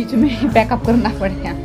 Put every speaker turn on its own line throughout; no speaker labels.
बीच में पैकअप करना पड़ेगा।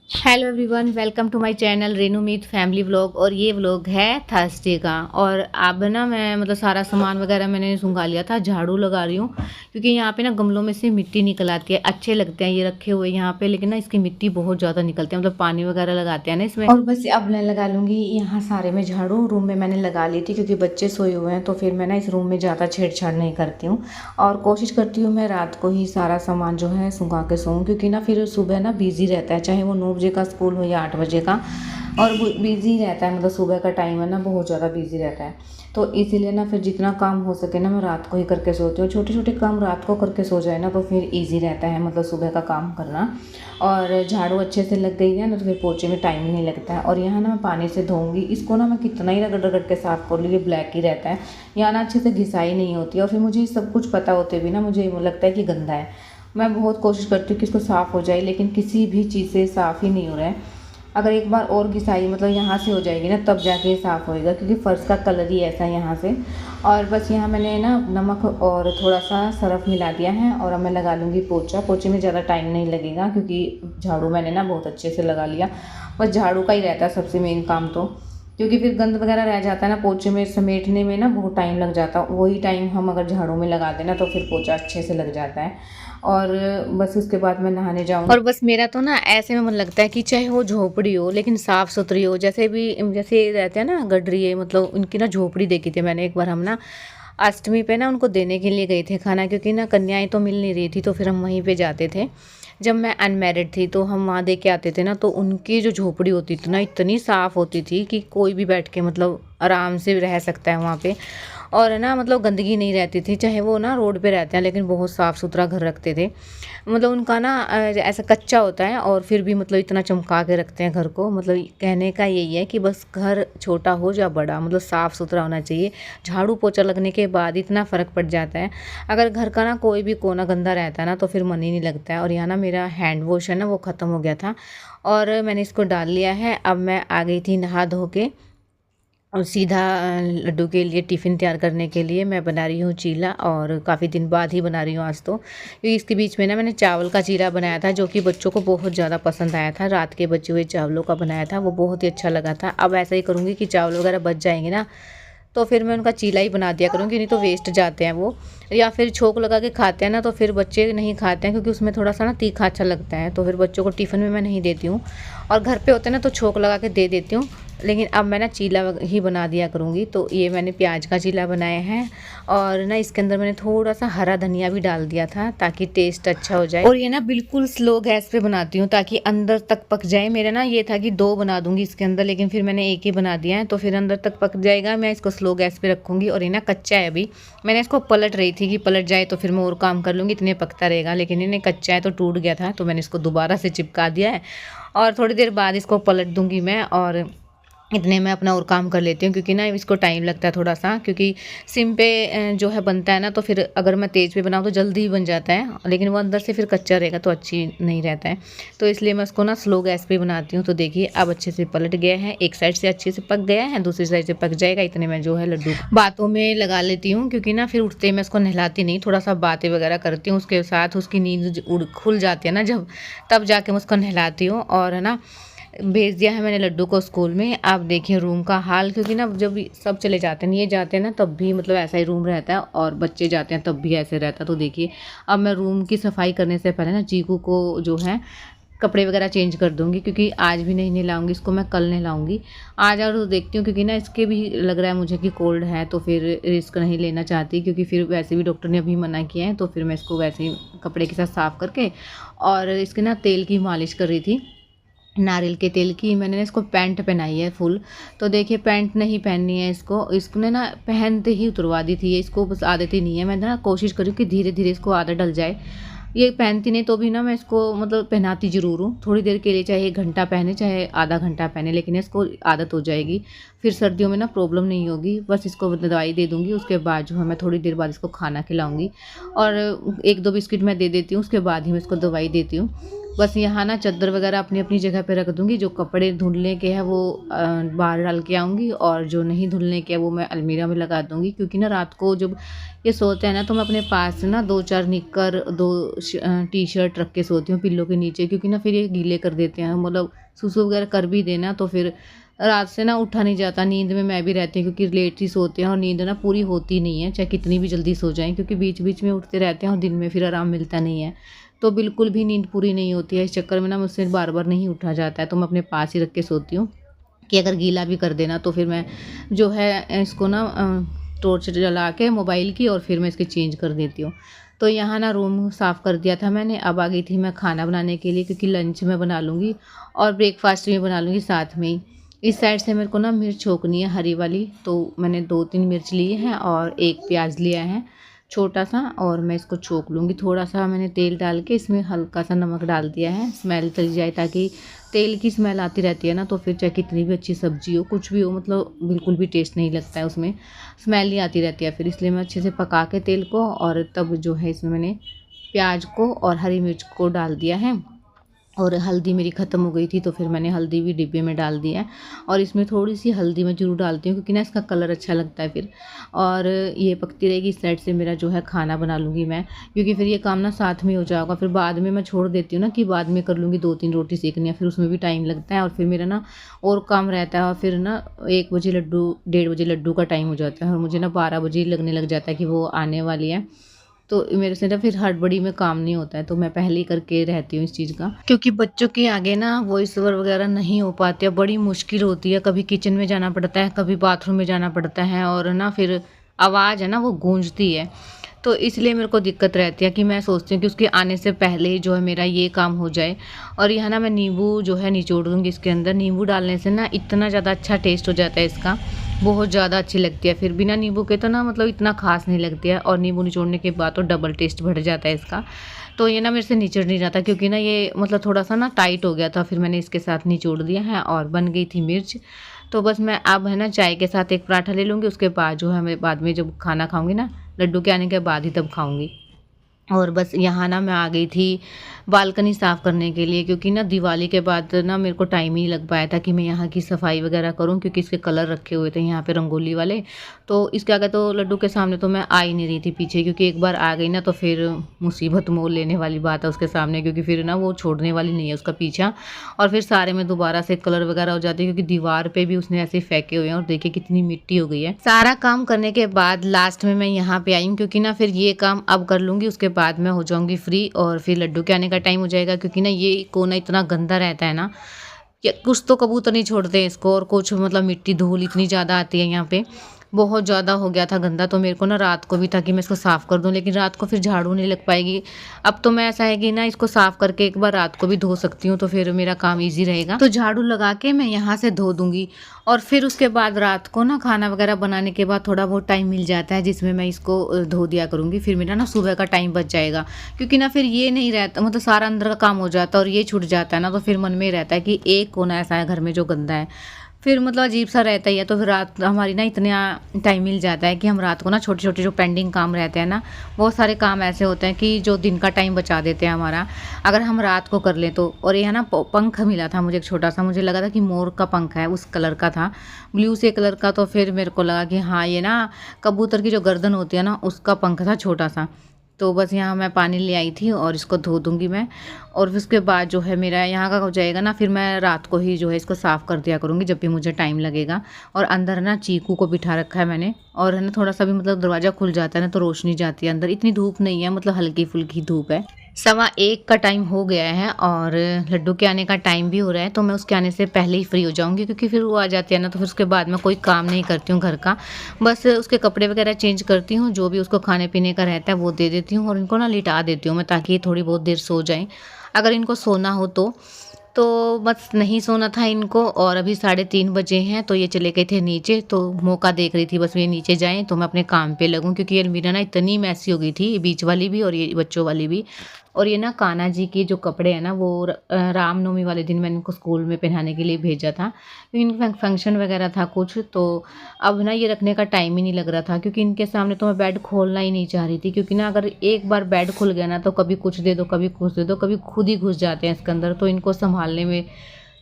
Hello everyone, welcome to my channel Renu Meet family vlog. और ये व्लॉग है थर्सडे का। और अब ना मैं मतलब सारा सामान वगैरह मैंने सुंघा लिया था, झाड़ू लगा रही हूँ क्योंकि यहाँ पे ना गमलों में से मिट्टी निकल आती है। अच्छे लगते हैं ये रखे हुए यहाँ पे, लेकिन ना इसकी मिट्टी बहुत ज़्यादा निकलती है, मतलब पानी वगैरह लगाते हैं ना इसमें। और बस अब मैं लगा लूँगी यहाँ सारे में झाड़ू। रूम में मैंने लगा ली थी क्योंकि बच्चे सोए हुए हैं, तो फिर मैं ना इस रूम में ज़्यादा छेड़छाड़ नहीं करती हूँ। और कोशिश करती हूँ मैं रात को ही सारा सामान जो है सुंघा के सोऊँ, क्योंकि ना फिर सुबह ना बिजी रहता है, चाहे वो 9 बजे का स्कूल हो या 8 बजे का। और वो बिज़ी रहता है, मतलब सुबह का टाइम है ना, बहुत ज़्यादा बिज़ी रहता है। तो इसीलिए ना फिर जितना काम हो सके ना मैं रात को ही करके सोती हूँ। छोटे छोटे काम रात को करके सो जाए ना तो फिर इजी रहता है, मतलब सुबह का काम करना। और झाड़ू अच्छे से लग गई है ना तो फिर पोछे में टाइम नहीं लगता है। और यहाँ ना मैं पानी से धोऊंगी इसको ना, मैं कितना ही रगड़ रगड़ के साफ़ कर लूँ ये ब्लैक ही रहता है। यहाँ ना अच्छे से घिसाई नहीं होती है। और फिर मुझे सब कुछ पता होते भी ना मुझे लगता है कि गंदा है। मैं बहुत कोशिश करती हूँ कि इसको साफ़ हो जाए, लेकिन किसी भी चीज़ से साफ़ ही नहीं हो रहा है। अगर एक बार और घिसाई मतलब यहाँ से हो जाएगी ना तब जाके ये साफ़ होएगा, क्योंकि फ़र्श का कलर ही ऐसा है यहाँ से। और बस यहाँ मैंने ना नमक और थोड़ा सा सरफ मिला दिया है। और अब मैं लगा लूँगी पोछा। पोछे में ज़्यादा टाइम नहीं लगेगा क्योंकि झाड़ू मैंने ना बहुत अच्छे से लगा लिया। बस झाड़ू का ही रहता है सबसे मेन काम तो, क्योंकि फिर गंद वगैरह रह जाता है ना पोछे में समेटने में ना बहुत टाइम लग जाता है। वही टाइम हम अगर झाड़ू में लगा देना तो फिर पोछा अच्छे से लग जाता है। और बस उसके बाद मैं नहाने जाऊँगी। और बस मेरा तो ना ऐसे में मन लगता है कि चाहे वो झोपड़ी हो लेकिन साफ़ सुथरी हो। जैसे रहते हैं ना गडरिये, मतलब उनकी ना झोपड़ी देखी थी मैंने एक बार। हम ना अष्टमी पे ना उनको देने के लिए गए थे खाना, क्योंकि ना कन्याएं तो मिल नहीं रही थी, तो फिर हम वहीं पे जाते थे। जब मैं अनमैरिड थी तो हम वहाँ दे के आते थे ना, तो उनकी जो झोपड़ी होती थी ना इतनी साफ़ होती थी कि कोई भी बैठ के मतलब आराम से रह सकता है वहाँ पे। और ना मतलब गंदगी नहीं रहती थी, चाहे वो ना रोड पे रहते हैं लेकिन बहुत साफ़ सुथरा घर रखते थे। मतलब उनका ना ऐसा कच्चा होता है और फिर भी मतलब इतना चमका के रखते हैं घर को। मतलब कहने का यही है कि बस घर छोटा हो या बड़ा, मतलब साफ़ सुथरा होना चाहिए। झाड़ू पोछा लगने के बाद इतना फ़र्क पड़ जाता है। अगर घर का ना कोई भी कोना गंदा रहता है ना तो फिर मन ही नहीं लगता है। और यहाँ ना मेरा हैंड वॉश है ना वो ख़त्म हो गया था और मैंने इसको डाल लिया है। अब मैं आ गई थी नहा धो के और सीधा लड्डू के लिए टिफ़िन तैयार करने के लिए मैं बना रही हूँ चीला। और काफ़ी दिन बाद ही बना रही हूँ आज तो, क्योंकि इसके बीच में ना मैंने चावल का चीला बनाया था जो कि बच्चों को बहुत ज़्यादा पसंद आया था। रात के बचे हुए चावलों का बनाया था, वो बहुत ही अच्छा लगा था। अब ऐसा ही करूँगी कि चावल वगैरह बच जाएंगे ना तो फिर मैं उनका चीला ही बना दिया करूँगी, नहीं तो वेस्ट जाते हैं वो। या फिर छोंक लगा के खाते हैं ना तो फिर बच्चे नहीं खाते हैं, क्योंकि उसमें थोड़ा सा ना तीखा अच्छा लगता है, तो फिर बच्चों को टिफ़िन में मैं नहीं देती हूँ। और घर पे होते हैं ना तो छोंक लगा के दे देती हूँ, लेकिन अब मैं ना चीला ही बना दिया करूँगी। तो ये मैंने प्याज का चीला बनाया है और ना इसके अंदर मैंने थोड़ा सा हरा धनिया भी डाल दिया था ताकि टेस्ट अच्छा हो जाए। और ये ना बिल्कुल स्लो गैस पे बनाती हूँ ताकि अंदर तक पक जाए। मेरा ना ये था कि 2 बना दूंगी इसके अंदर, लेकिन फिर मैंने एक ही बना दिया है तो फिर अंदर तक पक जाएगा। मैं इसको स्लो गैस पे रखूँगी। और ये ना कच्चा है अभी, मैंने इसको पलट रही थी कि पलट जाए तो फिर मैं और काम कर लूँगी, इतने पकता रहेगा। लेकिन इन्हें कच्चा है तो टूट गया था, तो मैंने इसको दोबारा से चिपका दिया है। और थोड़ी देर बाद इसको पलट दूँगी मैं, और इतने में अपना और काम कर लेती हूँ, क्योंकि ना इसको टाइम लगता है थोड़ा सा, क्योंकि सिम पे जो है बनता है ना, तो फिर अगर मैं तेज़ पे बनाऊँ तो जल्दी ही बन जाता है, लेकिन वो अंदर से फिर कच्चा रहेगा तो अच्छी नहीं रहता है। तो इसलिए मैं उसको ना स्लो गैस पे बनाती हूँ। तो देखिए अब अच्छे से पलट गया है, एक साइड से अच्छे से पक गया है, दूसरी साइड से पक जाएगा। इतने में जो है लड्डू बातों में लगा लेती हूँ, क्योंकि ना फिर उठते मैं उसको नहलाती नहीं, थोड़ा सा बातें वगैरह करती हूँ उसके साथ। उसकी नींद खुल जाती है ना जब, तब जाके मैं उसको नहलाती हूँ। और है ना भेज दिया है मैंने लड्डू को स्कूल में। आप देखिए रूम का हाल, क्योंकि ना जब सब चले जाते हैं, ये जाते हैं ना तब भी मतलब ऐसा ही रूम रहता है, और बच्चे जाते हैं तब भी ऐसे रहता है। तो देखिए अब मैं रूम की सफाई करने से पहले ना चीकू को जो है कपड़े वगैरह चेंज कर दूंगी, क्योंकि आज भी नहीं नहलाऊंगी इसको, मैं कल नहलाऊंगी। आज और देखती हूँ, क्योंकि ना इसके भी लग रहा है मुझे कि कोल्ड है, तो फिर रिस्क नहीं लेना चाहती, क्योंकि फिर वैसे भी डॉक्टर ने अभी मना किया है। तो फिर मैं इसको वैसे ही कपड़े के साथ साफ़ करके और इसके ना तेल की मालिश कर रही थी, नारियल के तेल की। मैंने इसको पैंट पहनाई है फुल। तो देखिए पैंट नहीं पहननी है इसको, इसने ना पहनते ही उतरवा दी थी ये, इसको बस आदत ही नहीं है। मैं ना कोशिश करूँ कि धीरे धीरे इसको आदत डल जाए। ये पहनती नहीं तो भी ना मैं इसको मतलब पहनाती ज़रूर हूँ, थोड़ी देर के लिए, चाहे 1 घंटा पहने चाहे आधा घंटा पहने, लेकिन इसको आदत हो जाएगी। फिर सर्दियों में ना प्रॉब्लम नहीं होगी। बस इसको दवाई दे दूँगी, उसके बाद जो है मैं थोड़ी देर बाद इसको खाना खिलाऊँगी। और 1-2 बिस्किट मैं दे देती हूँ, उसके बाद ही मैं इसको दवाई देती हूँ। बस यहाँ ना चादर वगैरह अपनी अपनी जगह पे रख दूँगी। जो कपड़े धुलने के हैं वो बाहर डाल के आऊँगी, और जो नहीं धुलने के हैं वो मैं अलमीरा में लगा दूँगी। क्योंकि ना रात को जब ये सोते हैं ना तो मैं अपने पास ना 2-4 निक्कर, 2 टी-शर्ट रख के सोती हूँ पिल्लो के नीचे, क्योंकि ना फिर ये गीले कर देते हैं। मतलब सुसु वगैरह कर भी देना तो फिर रात से ना उठा नहीं जाता। नींद में मैं भी रहती हूँ क्योंकि लेट ही सोते हैं और नींद ना पूरी होती नहीं है, चाहे कितनी भी जल्दी सो जाएँ, क्योंकि बीच-बीच में उठते रहते हैं और दिन में फिर आराम मिलता नहीं है। तो बिल्कुल भी नींद पूरी नहीं होती है। इस चक्कर में ना मुझसे बार-बार नहीं उठा जाता है, तो मैं अपने पास ही रख के सोती हूँ कि अगर गीला भी कर देना तो फिर मैं जो है इसको ना टॉर्च जला के मोबाइल की, और फिर मैं इसकी चेंज कर देती हूँ। तो यहाँ ना रूम साफ़ कर दिया था मैंने। अब आ गई थी मैं खाना बनाने के लिए, क्योंकि लंच मैं बना लूँगी और ब्रेकफ़ास्ट भी बना लूँगी साथ में ही। इस साइड से मेरे को ना मिर्च छोकनी है हरी वाली, तो मैंने 2-3 मिर्च लिए हैं और 1 प्याज लिया है छोटा सा, और मैं इसको छोक लूँगी। थोड़ा सा मैंने तेल डाल के इसमें हल्का सा नमक डाल दिया है, स्मेल चली जाए, ताकि तेल की स्मेल आती रहती है ना तो फिर चाहे कितनी भी अच्छी सब्ज़ी हो, कुछ भी हो, मतलब बिल्कुल भी टेस्ट नहीं लगता है, उसमें स्मेल ही आती रहती है। फिर इसलिए मैं अच्छे से पका के तेल को, और तब जो है इसमें मैंने प्याज को और हरी मिर्च को डाल दिया है। और हल्दी मेरी ख़त्म हो गई थी तो फिर मैंने हल्दी भी डिब्बे में डाल दी है, और इसमें थोड़ी-सी हल्दी मैं ज़रूर डालती हूँ क्योंकि ना इसका कलर अच्छा लगता है फिर। और ये पकती रहेगी, इस साइड से मेरा जो है खाना बना लूँगी मैं, क्योंकि फिर ये काम ना साथ में हो जाएगा। फिर बाद में मैं छोड़ देती हूँ ना कि बाद में कर लूँगी, 2-3 रोटी सेकनी है, फिर उसमें भी टाइम लगता है और फिर मेरा ना और काम रहता है, और फिर ना 1 बजे लड्डू, 1:30 बजे लड्डू का टाइम हो जाता है और मुझे ना 12 बजे ही लगने लग जाता है कि वो आने वाली है। तो मेरे से ना फिर हड़बड़ी में काम नहीं होता है, तो मैं पहले ही करके रहती हूँ इस चीज़ का, क्योंकि बच्चों के आगे ना वॉइस ओवर वगैरह नहीं हो पाती है, बड़ी मुश्किल होती है। कभी किचन में जाना पड़ता है, कभी बाथरूम में जाना पड़ता है, और ना फिर आवाज़ है ना वो गूंजती है। तो इसलिए मेरे को दिक्कत रहती है कि मैं सोचती हूँ कि उसके आने से पहले ही जो है मेरा ये काम हो जाए। और यहाँ ना मैं नींबू जो है निचोड़ दूँगी इसके अंदर। नींबू डालने से ना इतना ज़्यादा अच्छा टेस्ट हो जाता है इसका, बहुत ज़्यादा अच्छी लगती है। फिर बिना नींबू के तो ना मतलब इतना ख़ास नहीं लगती है, और नींबू निचोड़ने के बाद तो डबल टेस्ट बढ़ जाता है इसका। तो ये ना मेरे से निचड़ नहीं जाता, क्योंकि ना ये मतलब थोड़ा-सा ना टाइट हो गया था, फिर मैंने इसके साथ निचोड़ दिया है और बन गई थी मिर्च। तो बस मैं अब है ना चाय के साथ एक पराठा ले लूँगी, उसके बाद जो है मैं बाद में जब खाना खाऊँगी ना, लड्डू के आने के बाद ही तब खाऊँगी। और बस यहाँ ना मैं आ गई थी बालकनी साफ़ करने के लिए, क्योंकि ना दिवाली के बाद ना मेरे को टाइम ही नहीं लग पाया था कि मैं यहाँ की सफाई वगैरह करूँ, क्योंकि इसके कलर रखे हुए थे यहाँ पे रंगोली वाले। तो इसके आगे तो लड्डू के सामने तो मैं आ ही नहीं रही थी पीछे, क्योंकि एक बार आ गई ना तो फिर मुसीबत मोल लेने वाली बात है उसके सामने, क्योंकि फिर ना वो छोड़ने वाली नहीं है उसका पीछा, और फिर सारे में दोबारा से कलर वगैरह हो जाती है, क्योंकि दीवार पे भी उसने ऐसे फेंके हुए हैं, और देखिए कितनी मिट्टी हो गई है। सारा काम करने के बाद लास्ट में मैं यहाँ पे आई हूँ, क्योंकि ना फिर ये काम अब कर लूँगी, उसके बाद मैं हो जाऊँगी फ्री, और फिर लड्डू के आने का टाइम हो जाएगा। क्योंकि ना ये कोना इतना गंदा रहता है ना, या कुछ तो कबूतर नहीं छोड़ते हैं इसको, और कुछ मतलब मिट्टी धूल इतनी ज़्यादा आती है यहाँ पे, बहुत ज़्यादा हो गया था गंदा। तो मेरे को ना रात को भी था कि मैं इसको साफ़ कर दूँ, लेकिन रात को फिर झाड़ू नहीं लग पाएगी। अब तो मैं ऐसा है कि ना इसको साफ़ करके एक बार रात को भी धो सकती हूँ, तो फिर मेरा काम ईज़ी रहेगा। तो झाड़ू लगा के मैं यहाँ से धो दूँगी, और फिर उसके बाद रात को ना खाना वगैरह बनाने के बाद थोड़ा बहुत टाइम मिल जाता है, जिसमें मैं इसको धो दिया करूँगी। फिर मेरा ना सुबह का टाइम बच जाएगा, क्योंकि ना फिर ये नहीं रहता, मतलब सारा अंदर का काम हो जाता है और ये छूट जाता है ना, तो फिर मन में रहता है कि एक कोना ऐसा है घर में जो गंदा है, फिर मतलब अजीब सा रहता ही है। तो फिर रात हमारी ना इतना टाइम मिल जाता है कि हम रात को ना छोटे छोटे जो पेंडिंग काम रहते हैं ना, बहुत सारे काम ऐसे होते हैं कि जो दिन का टाइम बचा देते हैं हमारा, अगर हम रात को कर लें तो। और ये है ना पंख मिला था मुझे एक छोटा सा, मुझे लगा था कि मोर का पंख है, उस कलर का था, ब्लू से कलर का। तो फिर मेरे को लगा कि हाँ ये ना कबूतर की जो गर्दन होती है ना, उसका पंख था छोटा सा। तो बस यहाँ मैं पानी ले आई थी और इसको धो दूँगी मैं, और फिर उसके बाद जो है मेरा यहाँ का हो जाएगा ना, फिर मैं रात को ही जो है इसको साफ़ कर दिया करूँगी जब भी मुझे टाइम लगेगा। और अंदर ना चीकू को बिठा रखा है मैंने, और है ना थोड़ा सा भी मतलब दरवाज़ा खुल जाता है ना तो रोशनी जाती है अंदर, इतनी धूप नहीं है, मतलब हल्की फुल्की धूप है। 1:15 का टाइम हो गया है और लड्डू के आने का टाइम भी हो रहा है, तो मैं उसके आने से पहले ही फ्री हो जाऊंगी, क्योंकि फिर वो आ जाती है ना तो फिर उसके बाद मैं कोई काम नहीं करती हूँ घर का, बस उसके कपड़े वगैरह चेंज करती हूँ, जो भी उसको खाने पीने का रहता है वो दे देती हूँ, और इनको ना लिटा देती हूँ मैं, ताकि ये थोड़ी बहुत देर सो जाएं, अगर इनको सोना हो तो बस नहीं सोना था इनको। और अभी 3:30 बजे हैं, तो ये चले गए थे नीचे, तो मौका देख रही थी बस ये नीचे जाएं तो मैं अपने काम पे लगूं, क्योंकि ये अलमीरा ना इतनी मैसी हो गई थी, बीच वाली भी और ये बच्चों वाली भी, और ये ना कान्हा जी के जो कपड़े हैं ना वो रामनवमी वाले दिन मैंने इनको स्कूल में पहनाने के लिए भेजा था, क्योंकि इनका फंक्शन वगैरह था कुछ, तो अब ना ये रखने का टाइम ही नहीं लग रहा था, क्योंकि इनके सामने तो मैं बेड खोलना ही नहीं चाह रही थी, क्योंकि ना अगर एक बार बेड खुल गया ना तो कभी कुछ दे दो, कभी कुछ दे दो, कभी खुद ही घुस जाते हैं इसके अंदर, तो इनको संभालने में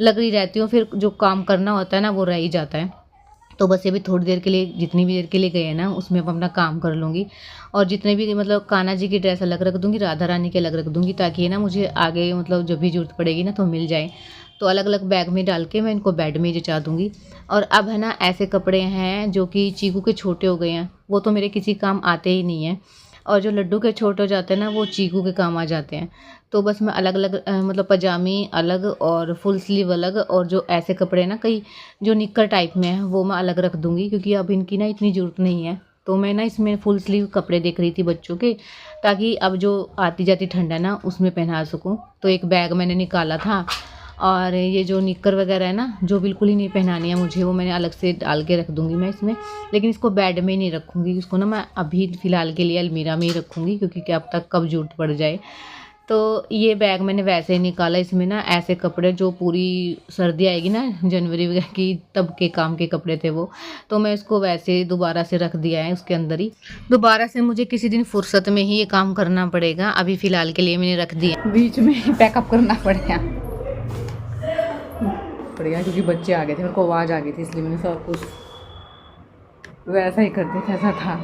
लग रही रहती हूँ, फिर जो काम करना होता है ना वो रह ही जाता है। तो बस ये भी थोड़ी देर के लिए, जितनी भी देर के लिए गए हैं ना उसमें अब अपना काम कर लूँगी, और जितने भी मतलब कान्हा जी की ड्रेस अलग रख दूँगी, राधा रानी की अलग रख दूँगी, ताकि ये ना मुझे आगे मतलब जब भी ज़रूरत पड़ेगी ना तो मिल जाए। तो अलग अलग बैग में डाल के मैं इनको बेड में ही जचा दूँगी। और अब है ना ऐसे कपड़े हैं जो कि चीकू के छोटे हो गए हैं, वो तो मेरे किसी काम आते ही नहीं हैं, और जो लड्डू के छोटे हो जाते हैं ना वो चीकू के काम आ जाते हैं। तो बस मैं अलग अलग मतलब पजामी अलग और फुल स्लीव अलग, और जो ऐसे कपड़े ना कई जो निक्कर टाइप में है वो मैं अलग रख दूँगी, क्योंकि अब इनकी ना इतनी ज़रूरत नहीं है। तो मैं ना इसमें फुल स्लीव कपड़े देख रही थी बच्चों के, ताकि अब जो आती जाती ठंड है ना उसमें पहना सकूँ। तो एक बैग मैंने निकाला था, और ये जो निक्कर वगैरह है ना जो बिल्कुल ही नहीं पहनानी है मुझे, वो मैंने अलग से डाल के रख दूँगी मैं इसमें। लेकिन इसको बेड में नहीं रखूँगी, इसको ना मैं अभी फ़िलहाल के लिए अलमीरा में ही रखूँगी, क्योंकि क्या पता कब ज़रूरत पड़ जाए। तो ये बैग मैंने वैसे ही निकाला, इसमें ना ऐसे कपड़े जो पूरी सर्दी आएगी ना जनवरी वगैरह की तब के काम के कपड़े थे वो, तो मैं इसको वैसे दोबारा से रख दिया है उसके अंदर ही। दोबारा से मुझे किसी दिन फुर्सत में ही ये काम करना पड़ेगा, अभी फ़िलहाल के लिए मैंने रख दिया। बीच में ही पैकअप करना पड़ेगा क्योंकि बच्चे आ गए थे, मेरे को आवाज़ आ गई थी, इसलिए मैंने सब कुछ वैसा ही कर दिया जैसा था।